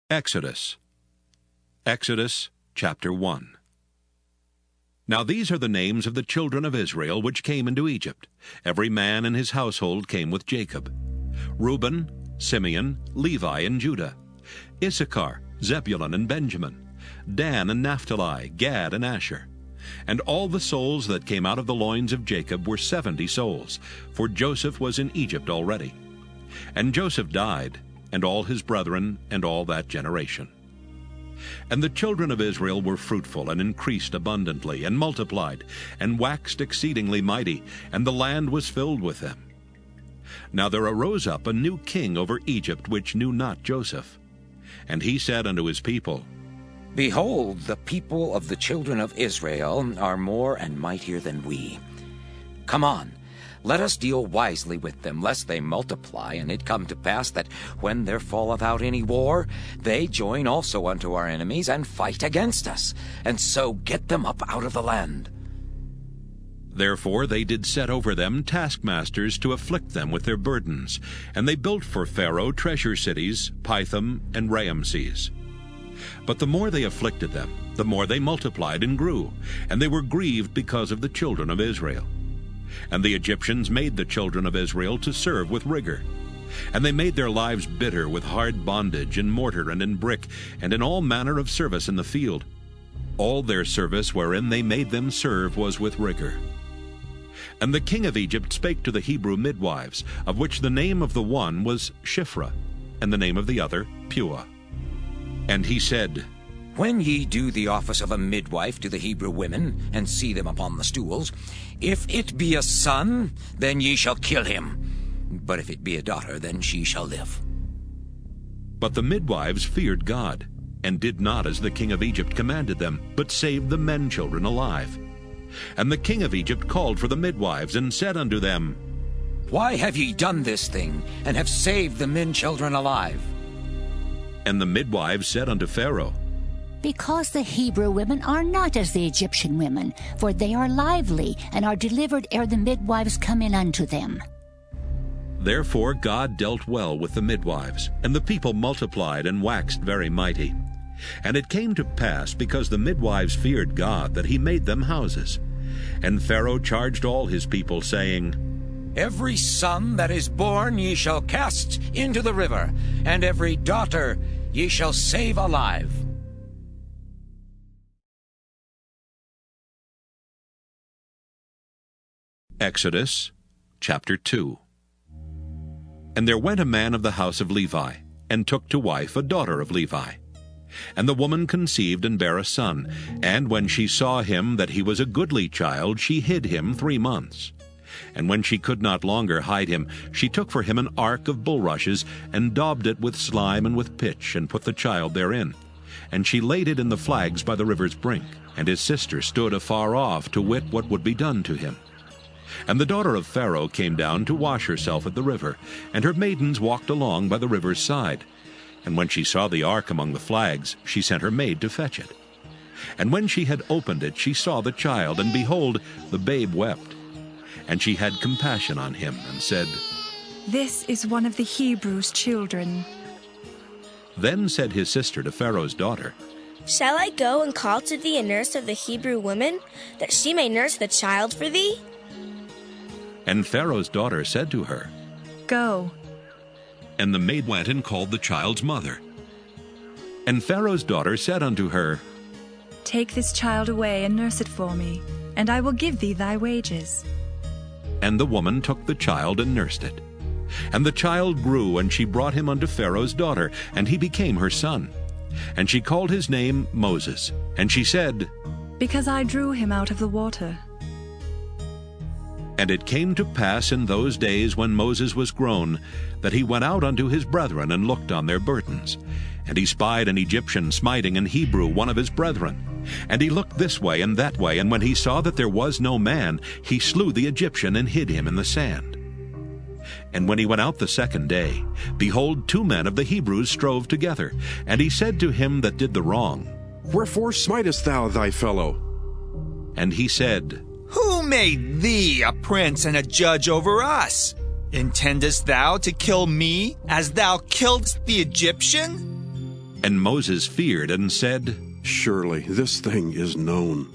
Exodus. Exodus chapter 1. Now these are the names of the children of Israel which came into Egypt. Every man in his household came with Jacob: Reuben, Simeon, Levi, and Judah; Issachar, Zebulun, and Benjamin; Dan and Naphtali, Gad and Asher. And all the souls that came out of the loins of Jacob were 70 souls, for Joseph was in Egypt already. And Joseph died, and all his brethren, and all that generation. And the children of Israel were fruitful, and increased abundantly, and multiplied, and waxed exceedingly mighty, and the land was filled with them. Now there arose up a new king over Egypt, which knew not Joseph. And he said unto his people, Behold, the people of the children of Israel are more and mightier than we. Come on, let us deal wisely with them, lest they multiply, and it come to pass that when there falleth out any war, they join also unto our enemies, and fight against us, and so get them up out of the land. Therefore they did set over them taskmasters to afflict them with their burdens. And they built for Pharaoh treasure cities, Pithom and Raamses. But the more they afflicted them, the more they multiplied and grew, and they were grieved because of the children of Israel. And the Egyptians made the children of Israel to serve with rigor. And they made their lives bitter with hard bondage, in mortar and in brick, and in all manner of service in the field. All their service wherein they made them serve was with rigor. And the king of Egypt spake to the Hebrew midwives, of which the name of the one was Shiphrah, and the name of the other Puah. And he said, When ye do the office of a midwife to the Hebrew women, and see them upon the stools, if it be a son, then ye shall kill him. But if it be a daughter, then she shall live. But the midwives feared God, and did not as the king of Egypt commanded them, but saved the men children alive. And the king of Egypt called for the midwives, and said unto them, Why have ye done this thing, and have saved the men children alive? And the midwives said unto Pharaoh, Because the Hebrew women are not as the Egyptian women, for they are lively, and are delivered ere the midwives come in unto them. Therefore God dealt well with the midwives, and the people multiplied and waxed very mighty. And it came to pass, because the midwives feared God, that he made them houses. And Pharaoh charged all his people, saying, Every son that is born ye shall cast into the river, and every daughter ye shall save alive. Exodus chapter 2. And there went a man of the house of Levi, and took to wife a daughter of Levi. And the woman conceived and bare a son, and when she saw him that he was a goodly child, she hid him 3 months. And when she could not longer hide him, she took for him an ark of bulrushes, and daubed it with slime and with pitch, and put the child therein. And she laid it in the flags by the river's brink. And his sister stood afar off to wit what would be done to him. And the daughter of Pharaoh came down to wash herself at the river, and her maidens walked along by the river's side. And when she saw the ark among the flags, she sent her maid to fetch it. And when she had opened it, she saw the child, and behold, the babe wept. And she had compassion on him, and said, This is one of the Hebrews' children. Then said his sister to Pharaoh's daughter, Shall I go and call to thee a nurse of the Hebrew woman, that she may nurse the child for thee? And Pharaoh's daughter said to her, Go. And the maid went and called the child's mother. And Pharaoh's daughter said unto her, Take this child away and nurse it for me, and I will give thee thy wages. And the woman took the child and nursed it. And the child grew, and she brought him unto Pharaoh's daughter, and he became her son. And she called his name Moses. And she said, Because I drew him out of the water. And it came to pass in those days when Moses was grown, that he went out unto his brethren, and looked on their burdens. And he spied an Egyptian smiting an Hebrew, one of his brethren. And he looked this way and that way, and when he saw that there was no man, he slew the Egyptian, and hid him in the sand. And when he went out the second day, behold, 2 men of the Hebrews strove together. And he said to him that did the wrong, Wherefore smitest thou thy fellow? And he said, Who made thee a prince and a judge over us? Intendest thou to kill me, as thou killedst the Egyptian? And Moses feared and said, Surely this thing is known.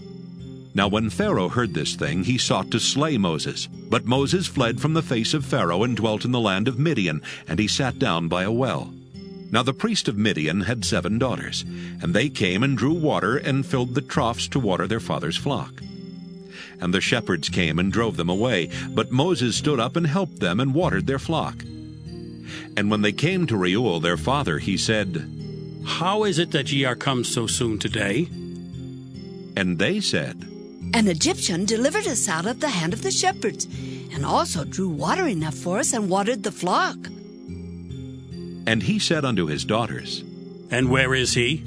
Now when Pharaoh heard this thing, he sought to slay Moses. But Moses fled from the face of Pharaoh and dwelt in the land of Midian, and he sat down by a well. Now the priest of Midian had 7 daughters, and they came and drew water and filled the troughs to water their father's flock. And the shepherds came and drove them away, but Moses stood up and helped them and watered their flock. And when they came to Reuel their father, he said, How is it that ye are come so soon today? And they said, An Egyptian delivered us out of the hand of the shepherds, and also drew water enough for us and watered the flock. And he said unto his daughters, And where is he?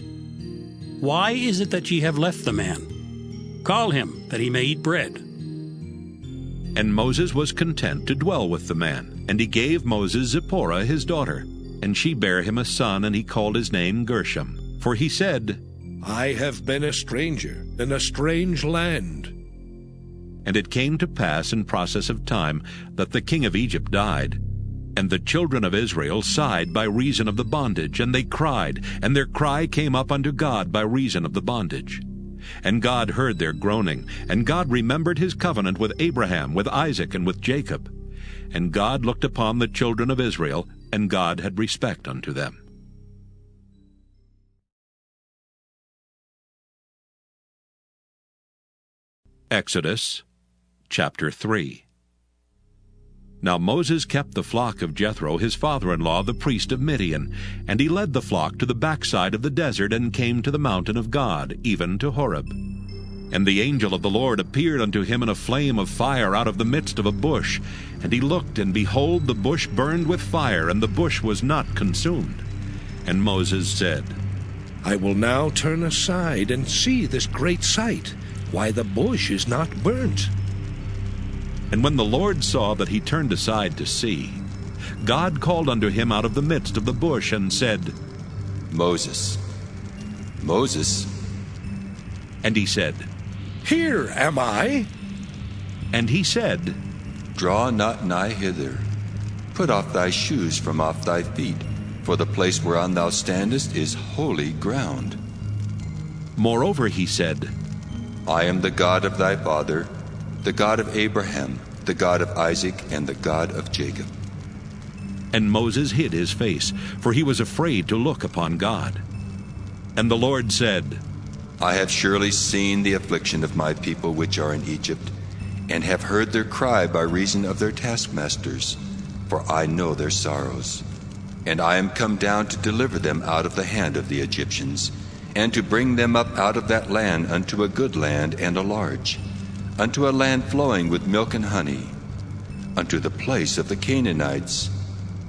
Why is it that ye have left the man? Call him, that he may eat bread. And Moses was content to dwell with the man. And he gave Moses Zipporah his daughter. And she bare him a son, and he called his name Gershom. For he said, I have been a stranger in a strange land. And it came to pass in process of time that the king of Egypt died. And the children of Israel sighed by reason of the bondage, and they cried, and their cry came up unto God by reason of the bondage. And God heard their groaning, and God remembered his covenant with Abraham, with Isaac, and with Jacob. And God looked upon the children of Israel, and God had respect unto them. Exodus chapter 3. Now Moses kept the flock of Jethro his father-in-law, the priest of Midian, and he led the flock to the backside of the desert, and came to the mountain of God, even to Horeb. And the angel of the Lord appeared unto him in a flame of fire out of the midst of a bush. And he looked, and behold, the bush burned with fire, and the bush was not consumed. And Moses said, I will now turn aside and see this great sight, why the bush is not burnt. And when the Lord saw that he turned aside to see, God called unto him out of the midst of the bush, and said, Moses, Moses. And he said, Here am I. And he said, Draw not nigh hither. Put off thy shoes from off thy feet, for the place whereon thou standest is holy ground. Moreover he said, I am the God of thy father, the God of Abraham, the God of Isaac, and the God of Jacob. And Moses hid his face, for he was afraid to look upon God. And the Lord said, I have surely seen the affliction of my people which are in Egypt, and have heard their cry by reason of their taskmasters, for I know their sorrows. And I am come down to deliver them out of the hand of the Egyptians, and to bring them up out of that land unto a good land and a large, unto a land flowing with milk and honey, unto the place of the Canaanites,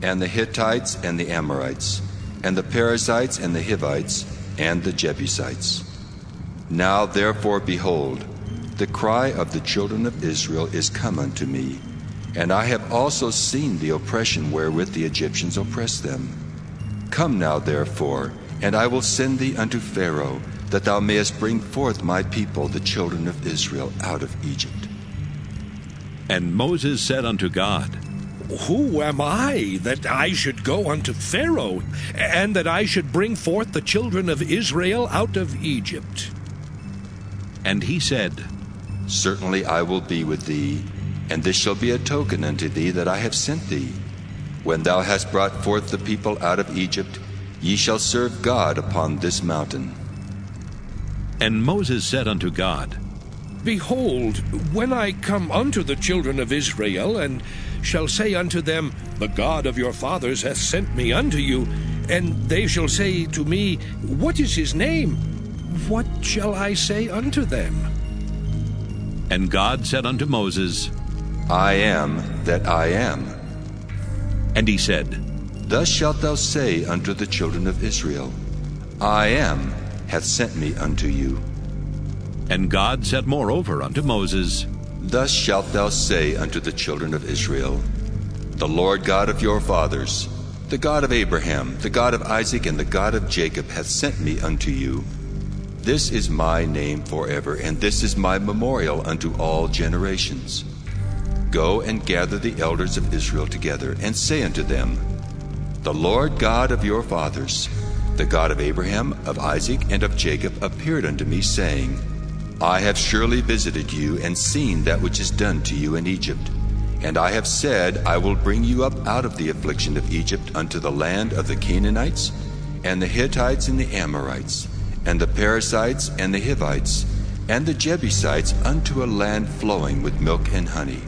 and the Hittites, and the Amorites, and the Perizzites, and the Hivites, and the Jebusites. Now therefore, behold, the cry of the children of Israel is come unto me, and I have also seen the oppression wherewith the Egyptians oppress them. Come now therefore, and I will send thee unto Pharaoh, that thou mayest bring forth my people, the children of Israel, out of Egypt. And Moses said unto God, Who am I, that I should go unto Pharaoh, and that I should bring forth the children of Israel out of Egypt? And he said, Certainly I will be with thee, and this shall be a token unto thee that I have sent thee. When thou hast brought forth the people out of Egypt, ye shall serve God upon this mountain. And Moses said unto God, Behold, when I come unto the children of Israel, and shall say unto them, The God of your fathers hath sent me unto you, and they shall say to me, What is his name? What shall I say unto them? And God said unto Moses, I am that I am. And he said, Thus shalt thou say unto the children of Israel, I am hath sent me unto you. And God said moreover unto Moses, Thus shalt thou say unto the children of Israel, The Lord God of your fathers, the God of Abraham, the God of Isaac, and the God of Jacob hath sent me unto you. This is my name forever, and this is my memorial unto all generations. Go and gather the elders of Israel together, and say unto them, The Lord God of your fathers, the the God of Abraham, of Isaac, and of Jacob appeared unto me, saying, I have surely visited you, and seen that which is done to you in Egypt. And I have said, I will bring you up out of the affliction of Egypt unto the land of the Canaanites, and the Hittites, and the Amorites, and the Perizzites, and the Hivites, and the Jebusites, unto a land flowing with milk and honey.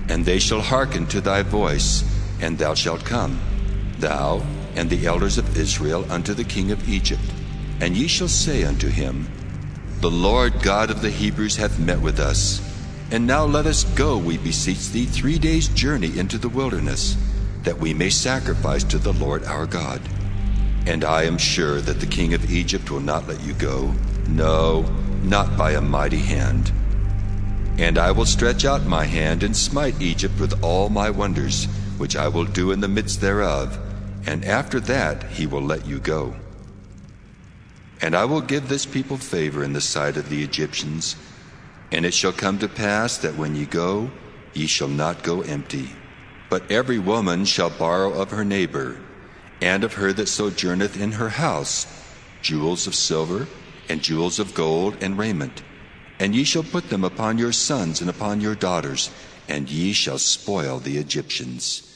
And they shall hearken to thy voice, and thou shalt come, thou and the elders of Israel, unto the king of Egypt. And ye shall say unto him, The Lord God of the Hebrews hath met with us. And now let us go, we beseech thee, 3 days' journey into the wilderness, that we may sacrifice to the Lord our God. And I am sure that the king of Egypt will not let you go, no, not by a mighty hand. And I will stretch out my hand and smite Egypt with all my wonders, which I will do in the midst thereof, and after that he will let you go. And I will give this people favor in the sight of the Egyptians. And it shall come to pass that when ye go, ye shall not go empty. But every woman shall borrow of her neighbor, and of her that sojourneth in her house, jewels of silver, and jewels of gold, and raiment. And ye shall put them upon your sons and upon your daughters, and ye shall spoil the Egyptians.